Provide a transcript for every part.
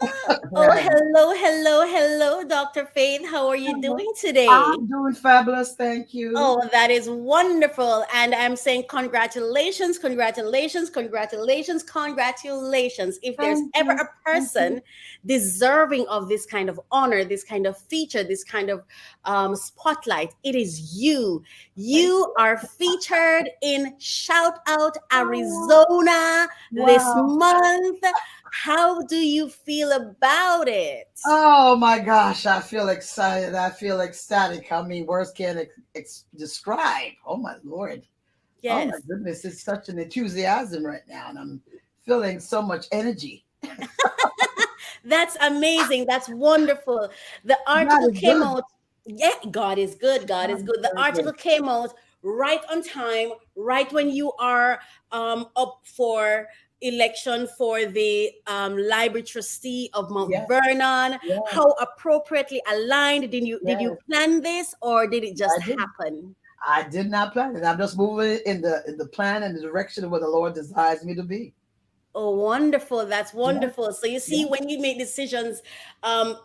Oh, hello, hello, hello, Dr. Faith. How are you doing today? I'm doing fabulous, thank you. Oh, that is wonderful. And I'm saying congratulations, congratulations, congratulations, congratulations. If there's Thank ever you. a Thank you. person deserving of this kind of honor, this kind of feature, this kind of spotlight, it is you. Thank You you. are featured in Shout Out Oh, Arizona this wow. month. How do you feel about it? Oh my gosh, I feel excited. I feel ecstatic. I mean, words can't describe. Oh my Lord. Oh my Yes. goodness, it's such an enthusiasm right now, and I'm feeling so much energy. That's amazing. That's wonderful. The God article is came good. out. Yeah, God is good. God God is is good. The very good. article came out right on time, right when you are up for election for the library trustee of Mount Yes, Vernon. yes, How appropriately aligned did you yes. plan this, or did it just I did. happen? I did not plan it. I'm just moving in the plan and the direction of where the Lord desires me to be. Oh, wonderful. That's Yes, wonderful. So you see, yes, when you make decisions um,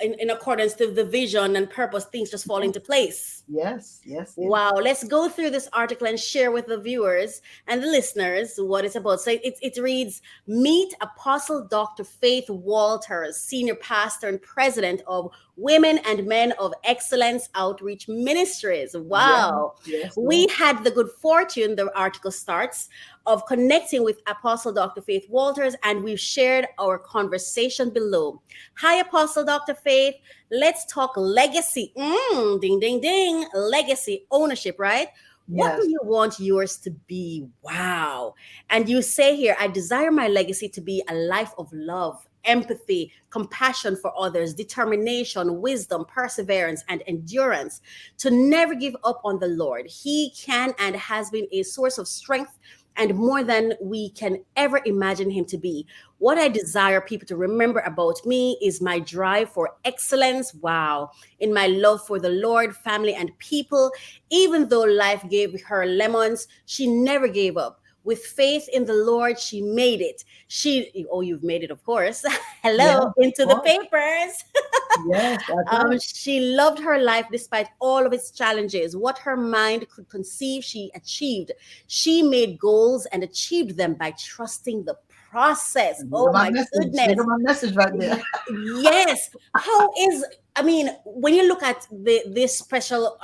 in accordance to the vision and purpose, things just fall yes, into place. yes, yes, yes. Wow, let's go through this article and share with the viewers and the listeners what it's about. So it reads: Meet Apostle Dr. Faith Walters, Senior Pastor and President of Women and Men of Excellence Outreach Ministries. Yes, Wow. yes, We yes. had the good fortune, the article starts, of connecting with Apostle Dr. Faith Walters, and we've shared our conversation below. Hi, Apostle Dr. Faith. Let's talk legacy. Ding, ding, ding. Legacy ownership, right? What do Yes. you want yours to be? Wow. And you say here, I desire my legacy to be a life of love, empathy, compassion for others, determination, wisdom, perseverance, and endurance, to never give up on the Lord. He can and has been a source of strength and more than we can ever imagine him to be. What I desire people to remember about me is my drive for excellence. Wow. In my love for the Lord, family, and people. Even though life gave her lemons, she never gave up. With faith in the Lord, she made it. Oh, you've made it, of course. Yes, Hello, of into the course. papers. Yes, that's right. She loved her life despite all of its challenges. What her mind could conceive, she achieved. She made goals and achieved them by trusting the process. There go Oh my my message. There go goodness. my message right there. Yes. I mean, when you look at this special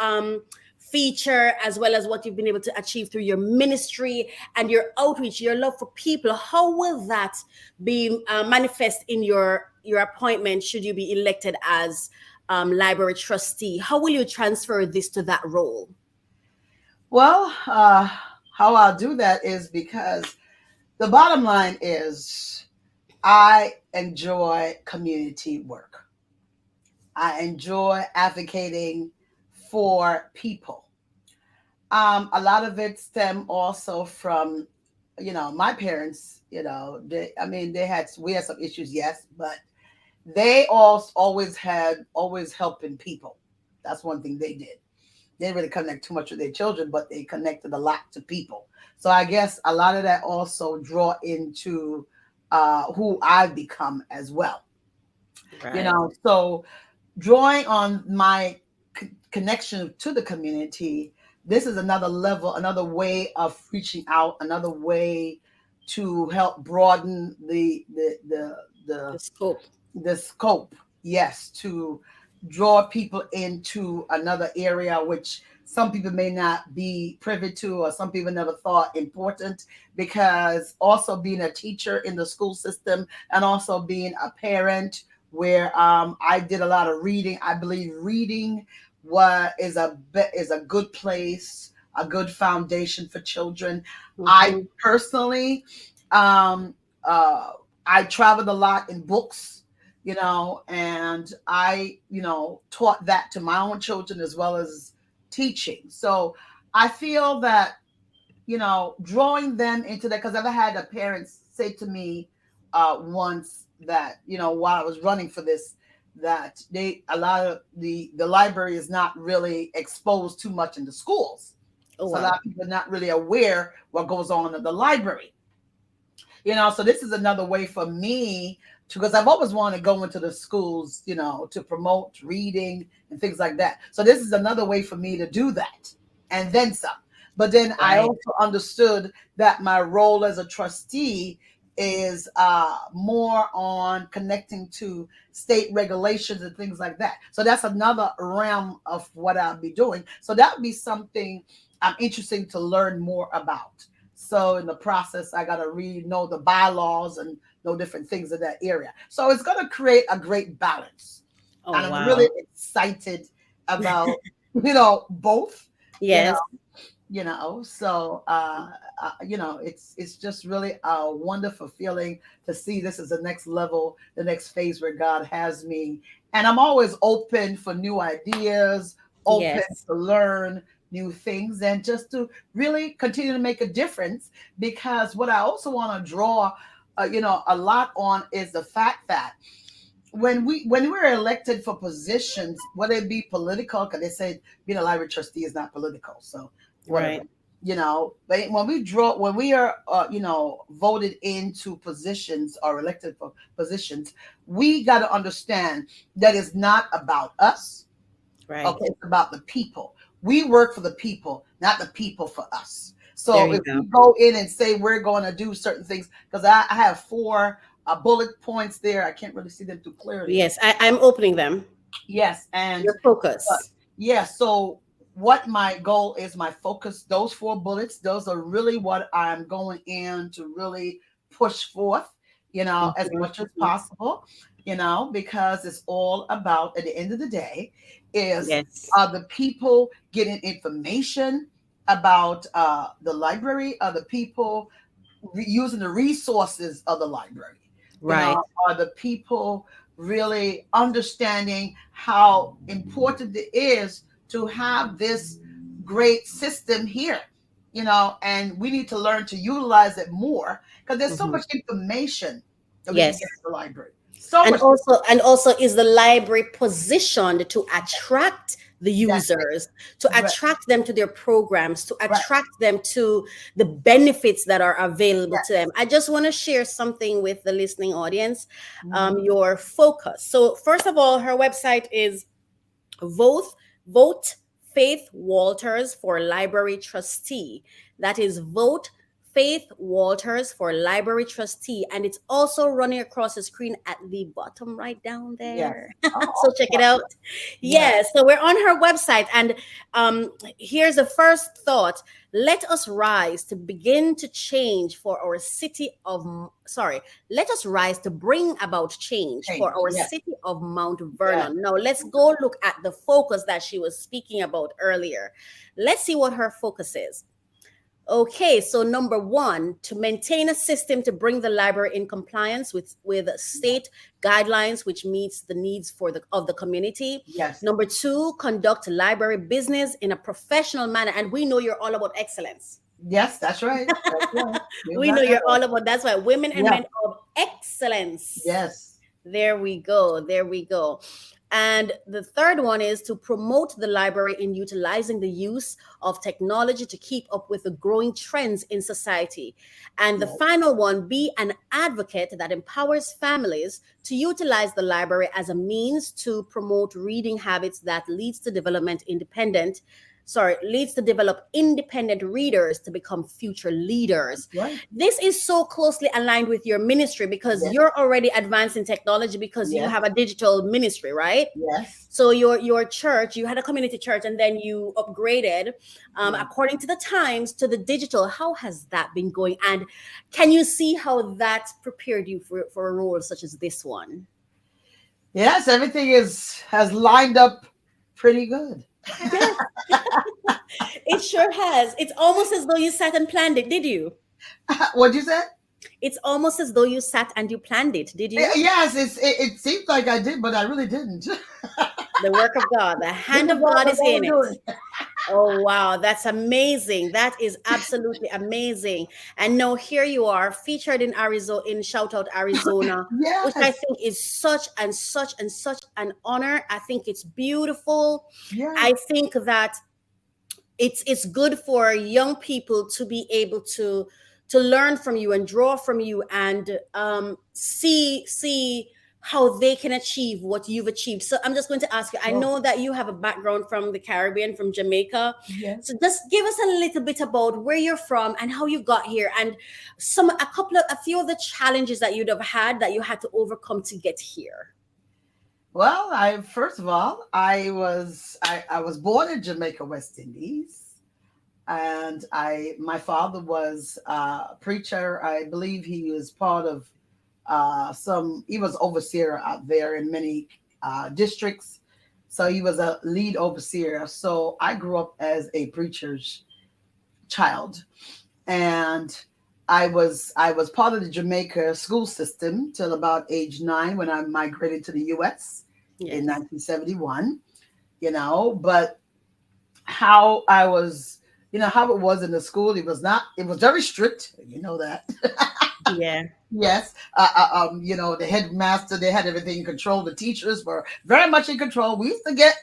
feature as well as what you've been able to achieve through your ministry and your outreach, your love for people, how will that be manifest in your appointment should you be elected as library trustee? How will you transfer this to that role? Well, how I'll do that is because the bottom line is I enjoy community work. I enjoy advocating for people. A lot of it stem also from, my parents. I mean, we had some issues, yes, but they always had always helping people. That's one thing they did. They didn't really connect too much with their children, but they connected a lot to people. So I guess a lot of that also draw into who I've become as well. Right. So drawing on my connection to the community, this is another level, another way of reaching out, another way to help broaden the The scope. the scope. Yes, to draw people into another area which some people may not be privy to, or some people never thought important, because also being a teacher in the school system and also being a parent where I did a lot of reading. I believe reading is a good place, a good foundation for children. I Mhm. personally, um, uh, I traveled a lot in books, and I, taught that to my own children as well as teaching. So I feel that, drawing them into that, because I've had a parent say to me once that, while I was running for this, that a lot of the library is not really exposed too much in the schools. Oh So a lot wow. of people are not really aware what goes on in the library. So this is another way for me because I've always wanted to go into the schools, to promote reading and things like that. So this is another way for me to do that and then some. But then I Right. also understood that my role as a trustee is more on connecting to state regulations and things like that. So that's another realm of what I'll be doing. So that would be something I'm interested to learn more about. So in the process, I got to read, know the bylaws and know different things in that area. So it's going to create a great balance. Oh, And I'm really wow. excited about, both, you know, Yes. so it's just really a wonderful feeling to see this is the next level, the next phase where God has me. And I'm always open for new ideas, open Yes. to learn new things, and just to really continue to make a difference. Because what I also want to draw a lot on is the fact that when we're elected for positions, whether it be political, because they say being a library trustee is not political, so whatever, Right. But when we are, voted into positions or elected for positions, we got to understand that it's not about us. Right. Okay, it's about the people. We work for the people, not the people for us. There So you if go. we go in and say we're going to do certain things, because I have four bullet points there. I can't really see them too clearly. Yes, I'm opening them. Yes, and Your focus. yeah. So what my goal is, my focus, those four bullets, those are really what I'm going in to really push forth, as Mhm, much as mhm. possible, because it's all about, at the end of the day, is Yes. the people getting information about the library, are the people using the resources of the library, Right. are the people really understanding how important it is to have this great system here, and we need to learn to utilize it more because there's so Mhm. much information that we can get Yes. at the library. So And much. also is the library positioned to attract the That's it. users, to Right. attract them to their programs, to Right. attract them to the benefits that are available to them. Yes. I just want to share something with the listening audience. Mhm. Your focus. So first of all, her website is vote vote Faith Walters for library trustee. That is vote Faith Walters for library trustee, and it's also running across the screen at the bottom right down Yes. there. Oh, So check it out. yeah. Yeah, so we're on her website, and here's the first thought. Let us rise to begin to change for our city of, sorry, let us rise to bring about change for Change. our Yes. city of Mount Yes. Vernon. Now, let's go look at the focus that she was speaking about earlier. Let's see what her focus is. Okay, so number one, to maintain a system to bring the library in compliance with state guidelines, which meets the needs of the community. Yes. Number two, conduct library business in a professional manner, and we know you're all about excellence. Yes. That's right. That's right. You We know got that you're right. all about, that's why women and Yeah. men of excellence. Yes. There we go. There we go. And the third one is to promote the library in utilizing the use of technology to keep up with the growing trends in society. And the Yes. final one, be an advocate that empowers families to utilize the library as a means to promote reading habits that leads to develop independent readers to become future leaders. Right. This is so closely aligned with your ministry because Yes. you're already advanced in technology because you Yes. have a digital ministry, right? Yes. So your church, you had a community church, and then you upgraded Yeah. according to the times to the digital. How has that been going? And can you see how that prepared you for a role such as this one? Yes. Everything has lined up pretty good. Yes, it sure has. It's almost as though you sat and planned it, did you? What'd you say? It's almost as though you sat and you planned it, did you? Yes. It seems like I did, but I really didn't. The work of God, the This hand is of what God we're is in going it. to do. Oh, wow. That's amazing. That is absolutely amazing. And now here you are featured in Arizona, in Shoutout Arizona, which I Yes. think is such and such and such an honor. I think it's beautiful. Yes. I think that it's good for young people to be able to learn from you and draw from you, and see how they can achieve what you've achieved. So I'm just going to ask you, I Well, know that you have a background from the Caribbean, from Jamaica. yes. So just give us a little bit about where you're from and how you got here, and a few of the challenges that you'd have had that you had to overcome to get here. Well, I first of all, I was born in Jamaica, West Indies, and I my father was a preacher. I believe he was part of some. He was overseer out there in many districts, so he was a lead overseer. So I grew up as a preacher's child, and I was part of the Jamaica school system till about age 9 when I migrated to the U.S. in Yes. 1971. But how I was, how it was in the school, it was not. It was very strict. You know that. Yeah. Yes. The headmaster, they had everything in control. The teachers were very much in control. We used to get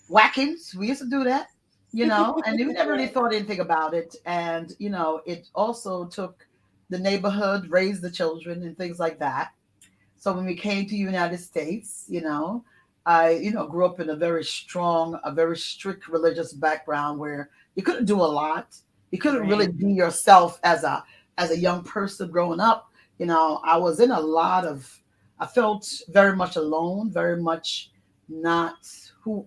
whackings. We used to do that, and we never really thought anything about it. And, it also took the neighborhood, raised the children and things like that. So when we came to the United States, I, grew up in a very strict religious background where you couldn't do a lot. You couldn't really Right. be yourself as a young person growing up. I was in a lot of, I felt very much alone, very much not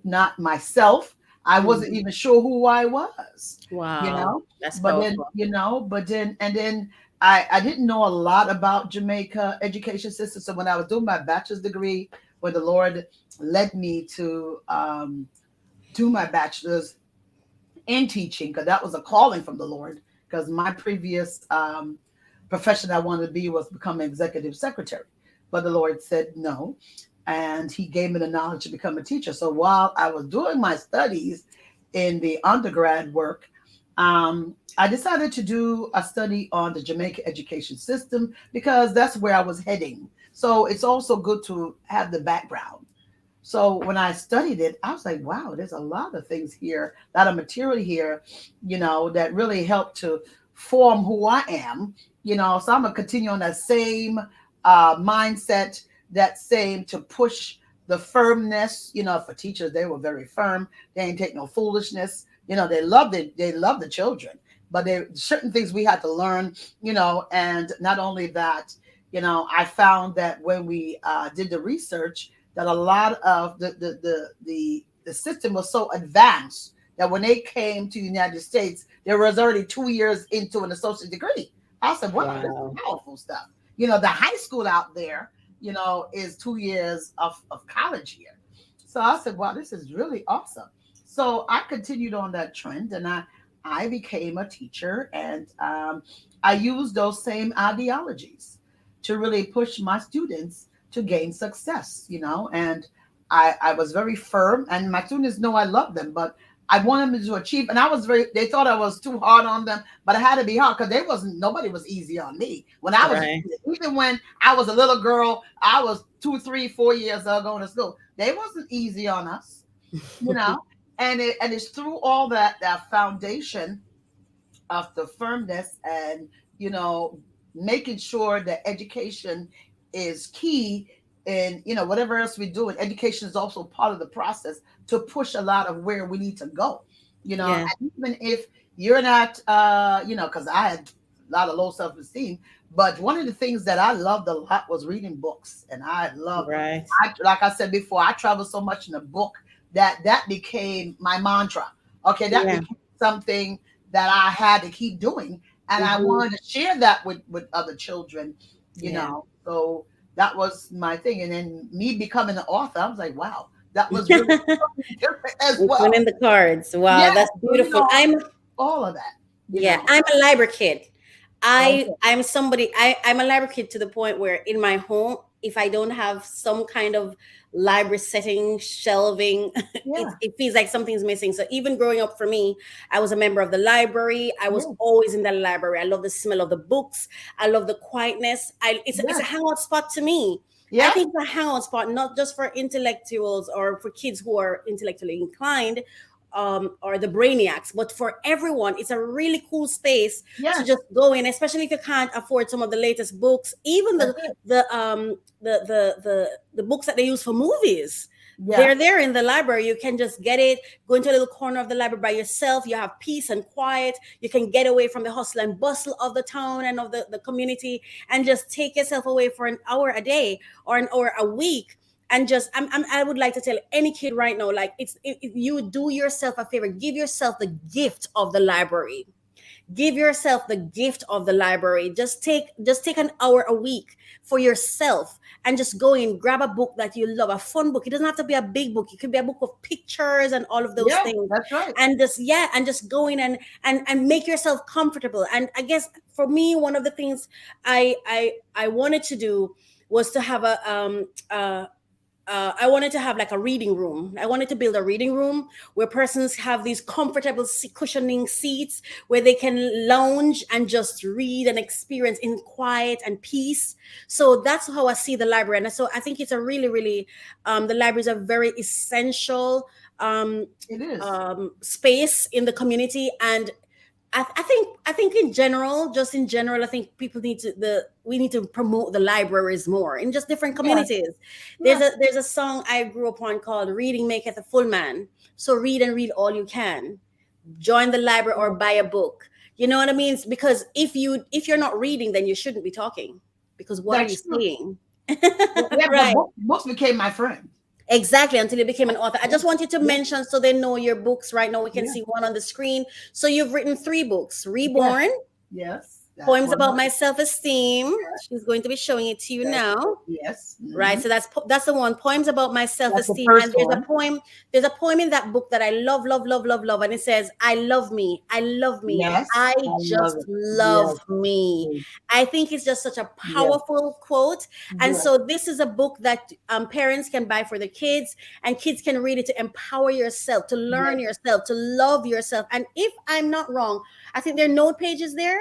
not myself. I wasn't Mhm. even sure who I was, you Wow, know. that's But then, powerful. I didn't know a lot about Jamaica education system. So when I was doing my bachelor's degree, when the Lord led me to do my bachelor's in teaching, because that was a calling from the Lord. Because my previous profession I wanted to be was become an executive secretary, but the Lord said no, and He gave me the knowledge to become a teacher. So while I was doing my studies in the undergrad work, I decided to do a study on the Jamaica education system because that's where I was heading. So it's also good to have the background. So when I studied it, I was like, wow, there's a lot of things here, a lot of material here, that really helped to form who I am, So I'm gonna continue on that same mindset, that same to push the firmness, for teachers, they were very firm. They ain't take no foolishness. They loved it. They loved the children, but there certain things we had to learn, and not only that, I found that when we did the research, that a lot of the system was so advanced that when they came to the United States, there was already 2 years into an associate degree. I said, wow, this is Wow. powerful stuff. The high school out there, is 2 years of college here. So I said, wow, this is really awesome. So I continued on that trend, and I became a teacher, and I used those same ideologies to really push my students to gain success, and I was very firm, and my students know I love them, but I wanted them to achieve. And they thought I was too hard on them, but I had to be hard because nobody was easy on me. Right. Even when I was a little girl, I was 2, 3, 4 years old going to school. They wasn't easy on us, you know, and it's through all that foundation of the firmness and you know making sure that education is key, and whatever else we do, and education is also part of the process to push a lot of where we need to go, Yeah. and even if you're not because I had a lot of low self-esteem, but one of the things that I loved a lot was reading books, and Right. like I said before, I traveled so much in a book that became my mantra. Okay, that Yeah. became something that I had to keep doing, and I Hmm. wanted to share that with other children. Yeah. So that was my thing. And then me becoming an author, I was like, wow, that was really something different as It's well. winning the cards. Wow, Yeah, that's so beautiful. all of that. You Yeah, know, I'm a library kid. okay, I'm a library kid to the point where in my home, if I don't have some kind of library setting, shelving, yeah, it feels like something's missing. So even growing up for me, I was a member of the library. I was yeah, always in the library. I love the smell of the books. I love the quietness. It's a yes, hangout spot to me. I yeah, think it's a hangout spot, not just for intellectuals or for kids who are intellectually inclined, or the brainiacs, but for everyone, it's a really cool space to Yes, just go in, especially if you can't afford some of the latest books, even that's it. the books that they use for movies. Yeah, They're there in the library. You can just get it, go into a little corner of the library by yourself. You have peace and quiet. You can get away from the hustle and bustle of the town and of the community, and just take yourself away for an hour a day or an hour a week. And just I would like to tell any kid right now, like, if you do yourself a favor, give yourself the gift of the library. Give yourself the gift of the library. Just take an hour a week for yourself, and just go in, grab a book that you love, a fun book. It doesn't have to be a big book. It could be a book of pictures and all of those yeah, things. that's right. And just, yeah, and just go in and make yourself comfortable. And I guess for me, one of the things I wanted to do was to have I wanted to have like a reading room. I wanted to build a reading room where persons have these comfortable cushioning seats where they can lounge and just read and experience in quiet and peace. So that's how I see the library. And so I think it's a really, really, the library is a very essential It is. space in the community. And I think in general, just in general, I think people we need to promote the libraries more in just different Yeah, communities. yeah, There's a song I grew up on called "Reading Maketh a Full Man." So read and read all you can. Join the library or buy a book. You know what I mean? Because if you're not reading, then you shouldn't be talking. Because what are you that's true. saying? Yeah, but Right. books became my friend. Exactly, until you became an author. I Yeah, just wanted to yeah, mention so they know your books right now. We can yeah, see one on the screen. So you've written three books: yes, Reborn, yes. That's Poems one About of My Self-Esteem. yeah, She's going to be showing it to you that's now. yes. Right, so that's the one, Poems About My That's the Self-Esteem. first And one. there's a poem in that book that I love, love, love, love, love. And it says, I love me, I love me, I Yes, I love just it. love Yes, me. yes, I think it's just such a yes, powerful quote. And yes, so this is a book that parents can buy for their kids, and kids can read it to empower yourself, to yes. learn yourself, to love yourself. And if I'm not wrong, I think there are note pages there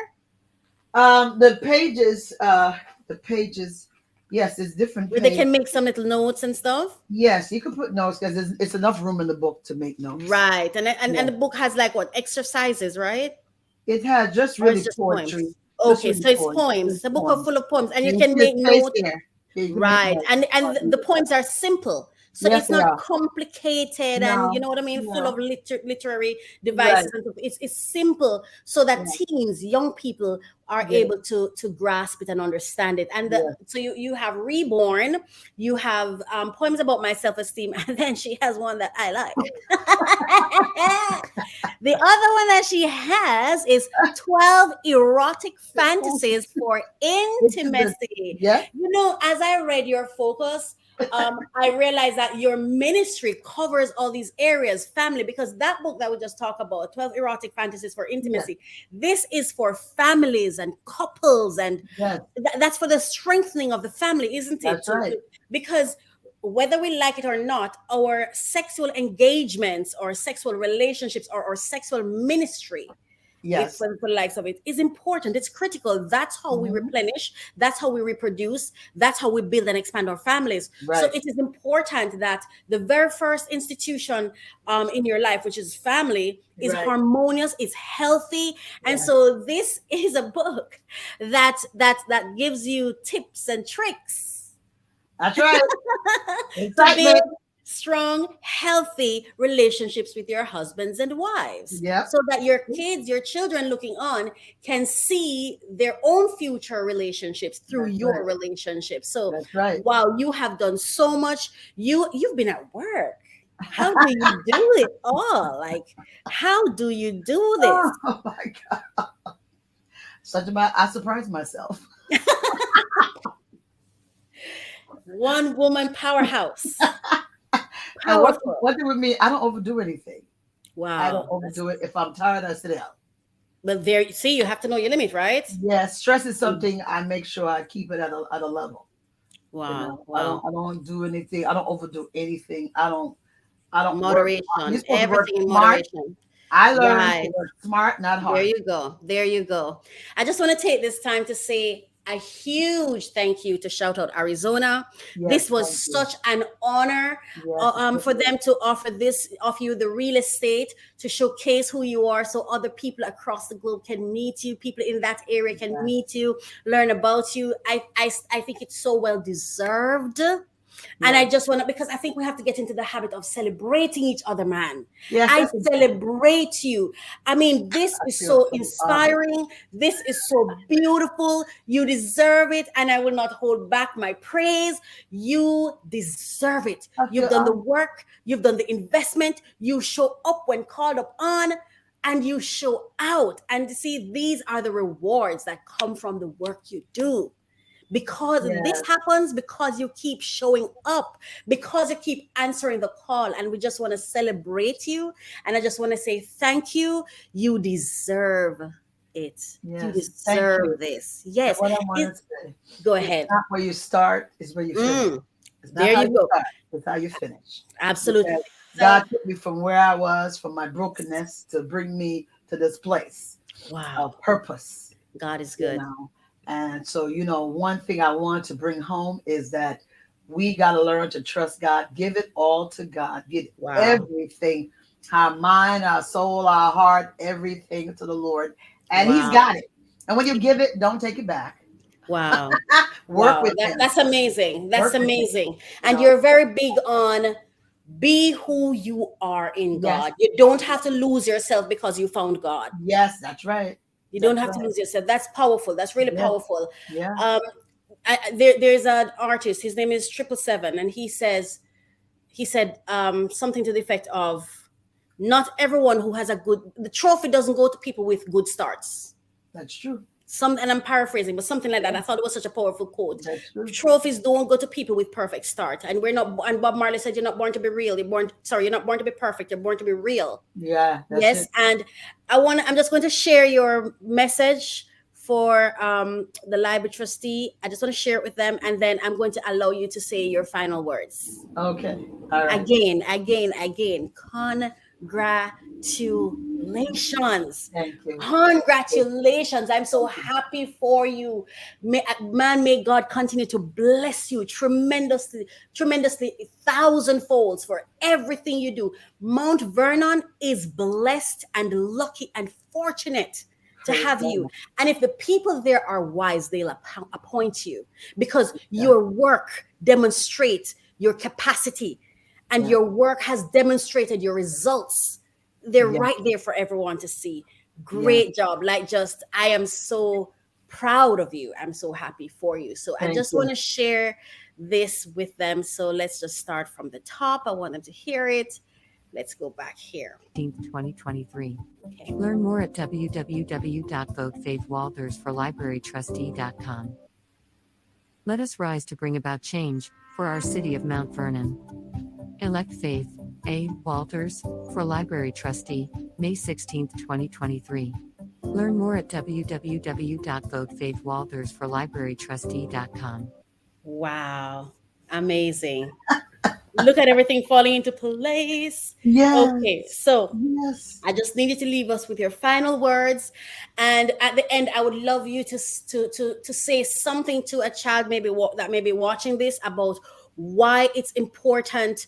The pages, yes, it's different where they page. can make some little notes and stuff. Yes, you can put notes because it's enough room in the book to make notes. Right. And Yeah, the book has like what, exercises, right? it had just Or it's really just poetry, poems? just Okay, really so it's poems, poems. just It's a book of poems. full of poems, and you And you can see the make space notes. there. Yeah, you can make Right. notes. And the poems are simple. So Yes, it's they not are. complicated and, you No, know what I mean, full no, of literary right. devices and stuff. It's simple so that Yeah, teens, young people are yeah, able to grasp it and understand it. And yeah. so you have Reborn, you have Poems About My Self-Esteem, and then she has one that I like. The other one that she has is 12 erotic fantasies for Into the intimacy. yeah, You know, as I read your focus, I realized that your ministry covers all these areas, family, because that book that we just talked about, 12 erotic fantasies for yeah, intimacy, this is for families and couples, and yes, that's for the strengthening of the family, isn't it? that's right. Because whether we like it or not, our sexual engagements or sexual relationships or sexual ministry, if Yes. for the likes of it, is important. It's critical. That's how we Hmm. replenish. That's how we reproduce. That's how we build and expand our families. So Right, it is important that the very first institution in your life, which is family, is right. harmonious, is healthy. And Yeah, so this is a book that gives you tips and tricks that's right. to build Excitement. strong, healthy relationships with your husbands and wives, Yep. so that your kids, your children looking on, can see their own future relationships through That's right. your relationship. So, That's right. wow, you have done so much. You've been at work. How do you do it all? Like, how do you do this? Oh my God. Such a I surprised myself. One woman powerhouse. And Powerful. what do with me? I don't overdo anything. I don't Wow. overdo it. If I'm tired, I sit down. But there, see, you have to know your limit, right? Yeah, stress is Mm. something I make sure I keep it at a level. You Wow. know, Wow. I don't do anything. I don't overdo anything. I don't work. You're Moderation, supposed to work everything in smart. moderation. I learned to Right. work smart, not There hard. you go. There you go. I just want to take this time to say a huge thank you to Shout Out Arizona. Yes, This was thank you. such an honor Yes, it for is. them to offer you the real estate to showcase who you are, so other people across the globe can meet you. People in that area can Yes, meet you, learn about you. I think it's so well deserved. And I yes, just want to, because I think we have to get into the habit of celebrating each other, man. yes, I that's important. celebrate you. I mean, this I is feel so so honored. inspiring. This is so beautiful. You deserve it. And I will not hold back my praise. You deserve it. I You've feel done the honored. work, you've done the investment, you show up when called upon. And you show out. And see, these are the rewards that come from the work you do, because this Yes, happens because you keep showing up, because you keep answering the call, and we just want to celebrate you. And I just want to say thank you. You deserve it. You yes. Thank you. deserve this. And Yes. what I it, want to say, Go it's ahead. not where you start, it's where you finish. Mm, It's not there how you you go. start, it's how you finish. Absolutely. Because So, God took me from where I was, from my brokenness, to bring me to this place wow, of purpose, God is you good. know. And so, one thing I want to bring home is that we got to learn to trust God, give it all to God, give Wow. everything, our mind, our soul, our heart, everything to the Lord. And He's Wow. got it. And when you give it, don't take it back. Wow. Work Wow. with Him. That's amazing. That's Work with Him. amazing. You And know, you're very big on be who you are in yes, God. You don't have to lose yourself because you found God. yes, that's right. You don't That's have to right. lose yourself. That's powerful. That's really Yeah, powerful. yeah. Um, there's an artist. His name is 777, and he said something to the effect of, "Not everyone who has a good the trophy doesn't go to people with good starts." That's true. Some, and I'm paraphrasing, but something like that. Yeah, I thought it was such a powerful quote. that's true. Trophies don't go to people with perfect start, and we're not. And Bob Marley said, "You're not born to be real. You're not born to be perfect. You're born to be real." Yeah, that's Yes, it. and I'm just going to share your message for the library trustee. I just want to share it with them, and then I'm going to allow you to say your final words. Okay. All right. Again, congratulations. Thank you. Congratulations. I'm so Thank you. happy for you. May God continue to bless you tremendously, tremendously, thousandfolds for everything you do. Mount Vernon is blessed and lucky and fortunate to Praise have you. God. And if the people there are wise, they'll appoint you, because Yeah. your work demonstrates your capacity, and Yeah. your work has demonstrated your results. They're Yeah. right there for everyone to see. Yeah. Great job. Like, just, I am so proud of you. I'm so happy for you. So I Thank just want you. to share this with them. So let's just start from the top. I want them to hear it. Let's go back here. 2023. Okay. Learn more at www.votefaithwalters4librarytrustee.com. Let us rise to bring about change for our city of Mount Vernon. Elect Faith A. Walters for Library Trustee, May 16, 2023. Learn more at www.votefaithwalters4librarytrustee.com. Wow. Amazing. Look at everything falling into place. Okay, Yes. so Yes. I just need you to leave us with your final words, and at the end, I would love you to say something to a child that may be watching this about why it's important.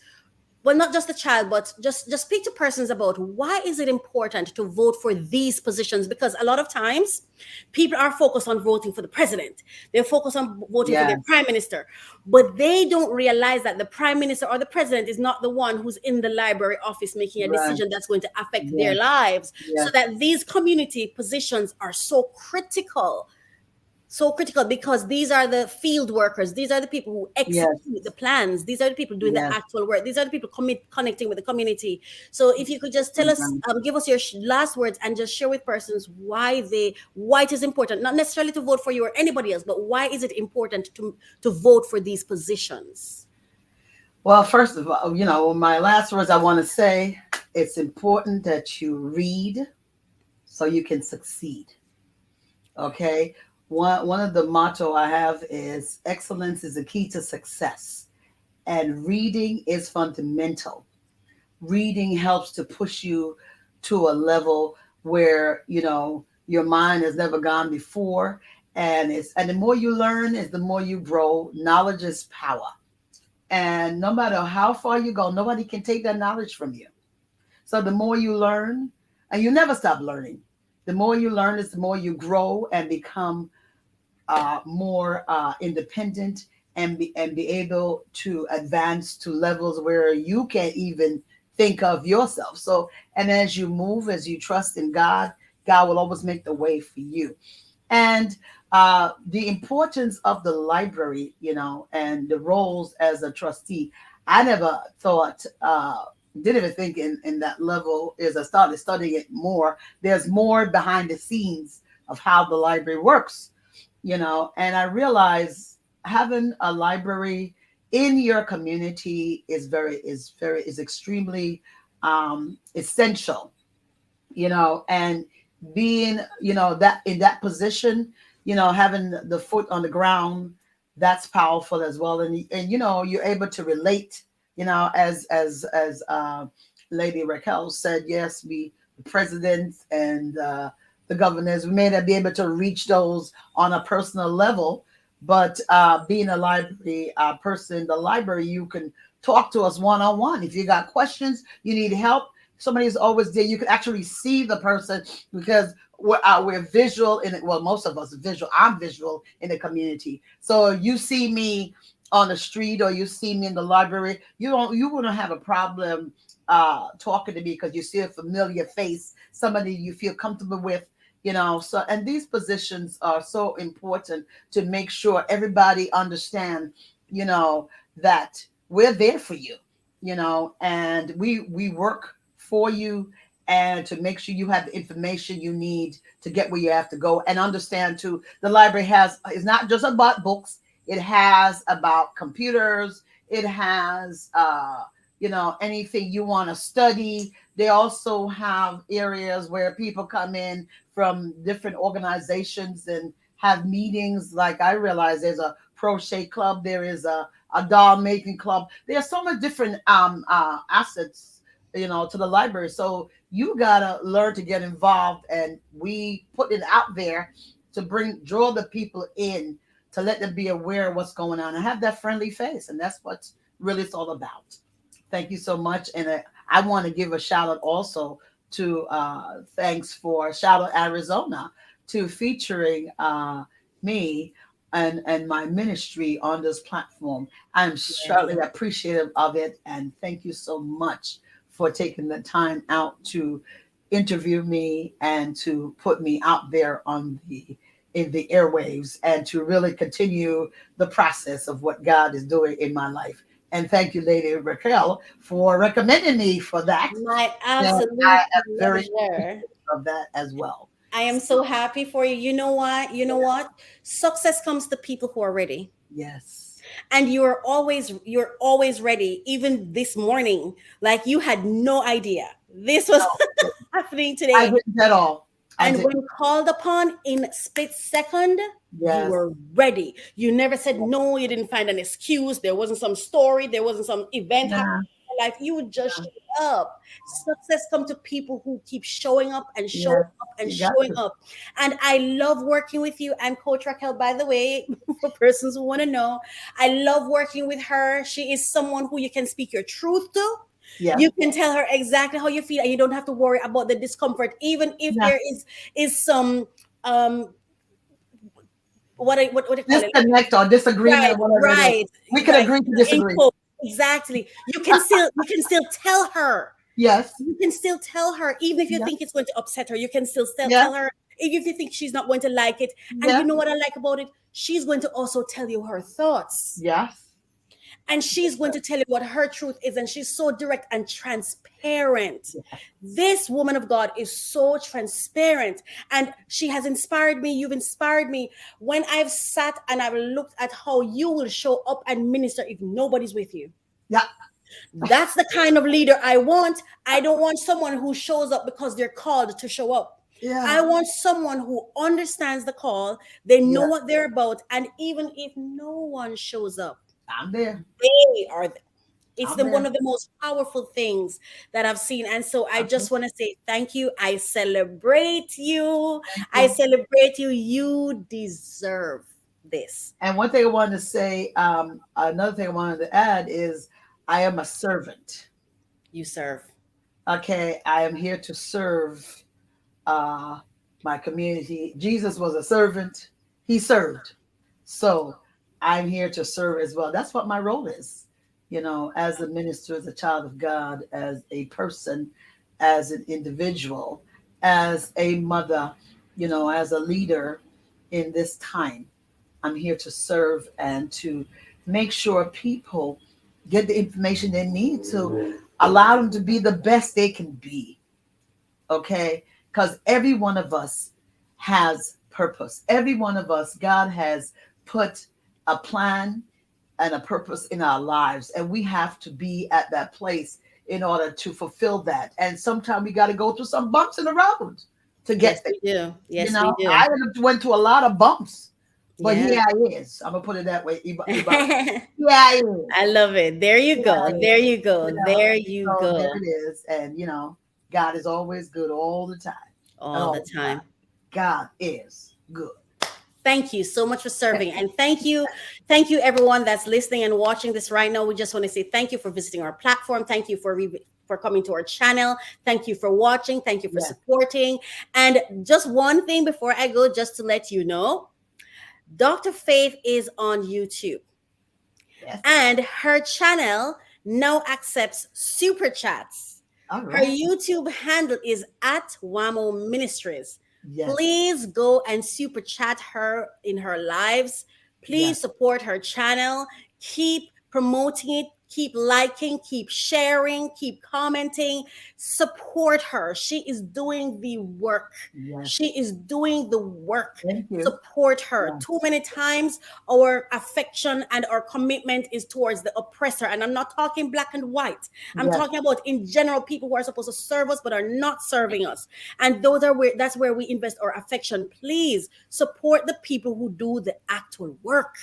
Well, not just the child, but just speak to persons about why is it important to vote for these positions, because a lot of times people are focused on voting for the president, they're focused on voting for their Yes. prime minister, but they don't realize that the prime minister or the president is not the one who's in the library office making a Right. decision that's going to affect their Yes. lives. So Yes. that these community positions are so critical, because these are the field workers, these are the people who Yes. execute the plans, these are the people doing the Yes. actual work, these are the people connecting with the community. So if you could just tell us, Right. give us your last words, and just share with persons why it is important, not necessarily to vote for you or anybody else, but why is it important to vote for these positions. Well, first of all, my last words I want to say, it's important that you read so you can succeed. Okay. One of the motto I have is excellence is the key to success. And reading is fundamental. Reading helps to push you to a level where your mind has never gone before, And the more you learn is the more you grow. Knowledge is power. And no matter how far you go, nobody can take that knowledge from you. So the more you learn, and you never stop learning, the more you learn is the more you grow and become more independent, and be able to advance to levels where you can't even think of yourself. So, and as you move, as you trust in God, God will always make the way for you. And the importance of the library, and the roles as a trustee. I never thought, didn't even think in that level. As I started studying it more, there's more behind the scenes of how the library works, and I realized having a library in your community is extremely essential, and being, that in that position, having the foot on the ground, that's powerful as well. And you're able to relate, as Lady Raquel said, yes, the presidents and the governors, we may not be able to reach those on a personal level, but being a library person, the library, you can talk to us one on one. If you got questions, you need help, somebody's always there. You can actually see the person, because we're visual in it. Well, most of us are visual. I'm visual in the community. So you see me on the street, or you see me in the library, you wouldn't have a problem talking to me, because you see a familiar face, somebody you feel comfortable with. So, and these positions are so important to make sure everybody understand, that we're there for you, and we work for you, and to make sure you have the information you need to get where you have to go. And understand too, the library is not just about books. It has about computers. It has anything you want to study. They also have areas where people come in from different organizations and have meetings. Like, I realize there's a crochet club, there is a doll making club. There are so many different assets, to the library. So you gotta learn to get involved, and we put it out there to draw the people in, to let them be aware of what's going on and have that friendly face. And that's what really it's all about. Thank you so much. And I want to give a shout out also to thanks for Shout Out Arizona to featuring me and my ministry on this platform. I'm certainly appreciative of it, and thank you so much for taking the time out to interview me and to put me out there in the airwaves, and to really continue the process of what God is doing in my life. And thank you, Lady Raquel, for recommending me for that. My And absolute I am very pleasure. appreciative of that as well. I am so happy for you. You know what? You know what? Success comes to people who are ready. Yes. And you're always ready. Even this morning, like, you had no idea this was No, happening I today. didn't at all. I And didn't. when called upon in split second, you Yes. were ready. You never said no. You didn't find an excuse. There wasn't some story. There wasn't some event happening Yeah. in your life. You would just show up. Success come to people who keep showing up and showing Yes. up and You got showing to. up. And I love working with you. And Coach Raquel, by the way, for persons who want to know, I love working with her. She is someone who you can speak your truth to. Yes. You can tell her exactly how you feel, and you don't have to worry about the discomfort, even if Yeah. there is some um what do you call it? Disconnect or disagreement, Right, whatever it is. right, We can right. agree to In disagree. quote, exactly. You can still tell her. Yes. You can still tell her, even if you Yeah. think it's going to upset her. You can still Yeah. tell her, even if you think she's not going to like it. And you Yeah. know what I like about it? She's going to also tell you her thoughts. Yes. And she's going to tell you what her truth is, and she's so direct and transparent. This woman of God is so transparent, and she has inspired me. You've inspired me when I've sat and I've looked at how you will show up and minister if nobody's with you. Yeah. That's the kind of leader I want. I don't want someone who shows up because they're called to show up. Yeah. I want someone who understands the call, they know Yeah. what they're about, and even if no one shows up, I'm there. they are there. It's the one Amen. of the most powerful things that I've seen. And so I Okay. just want to say thank you. I celebrate you. Thank I you. celebrate you. You deserve this. And one thing I wanted to say, another thing I wanted to add is I am a servant. You serve. Okay. I am here to serve uh, my community. Jesus was a servant, he served. So I'm here to serve as well. That's what my role is, as a minister, as a child of God, as a person, as an individual, as a mother, as a leader in this time. I'm here to serve and to make sure people get the information they need to allow them to be the best they can be. Okay? Because every one of us has purpose. Every one of us, God has put a plan and a purpose in our lives, and we have to be at that place in order to fulfill that. And sometimes we got to go through some bumps in the road to Yes, get there. we do. Yes, we do. I went through a lot of bumps, but Yeah. here I is. I'm gonna put it that way. I Here I is. love it. There you Here I go. is. There you go. There you So there go. it is. And God is always good all the time. All All the the time. time. God is good. Thank you so much for serving. And thank you everyone that's listening and watching this right now. We just want to say thank you for visiting our platform. Thank you for coming to our channel. Thank you for watching. Thank you for Yes. supporting. And just one thing before I go, just to let you know, Dr. Faith is on YouTube. Yes. And her channel now accepts super chats. All Her right. YouTube handle is at Wamo Ministries. Yes. Please go and super chat her in her lives. Please Yes. support her channel. Keep promoting it. Keep liking, keep sharing, keep commenting. Support her. She is doing the work. Yes. She is doing the work. Thank you. Support her. Yeah. Too many times our affection and our commitment is towards the oppressor. And I'm not talking black and white. I'm Yes. talking about in general people who are supposed to serve us but are not serving us. And that's where we invest our affection. Please support the people who do the actual work.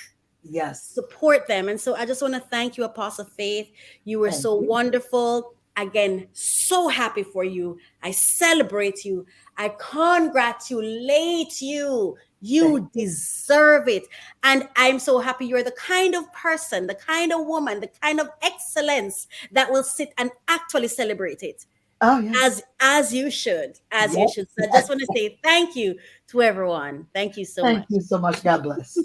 Yes. Support them. And so I just want to thank you, Apostle Faith. You were Thank so you. wonderful. Again, so happy for you. I celebrate you. I congratulate you. You deserve it. And I'm so happy you're the kind of person, the kind of woman, the kind of excellence that will sit and actually celebrate it. Oh, yes. As you should. As you Yes. should. So I just want to say thank you to everyone. Thank you so Thank much. you so much. God bless.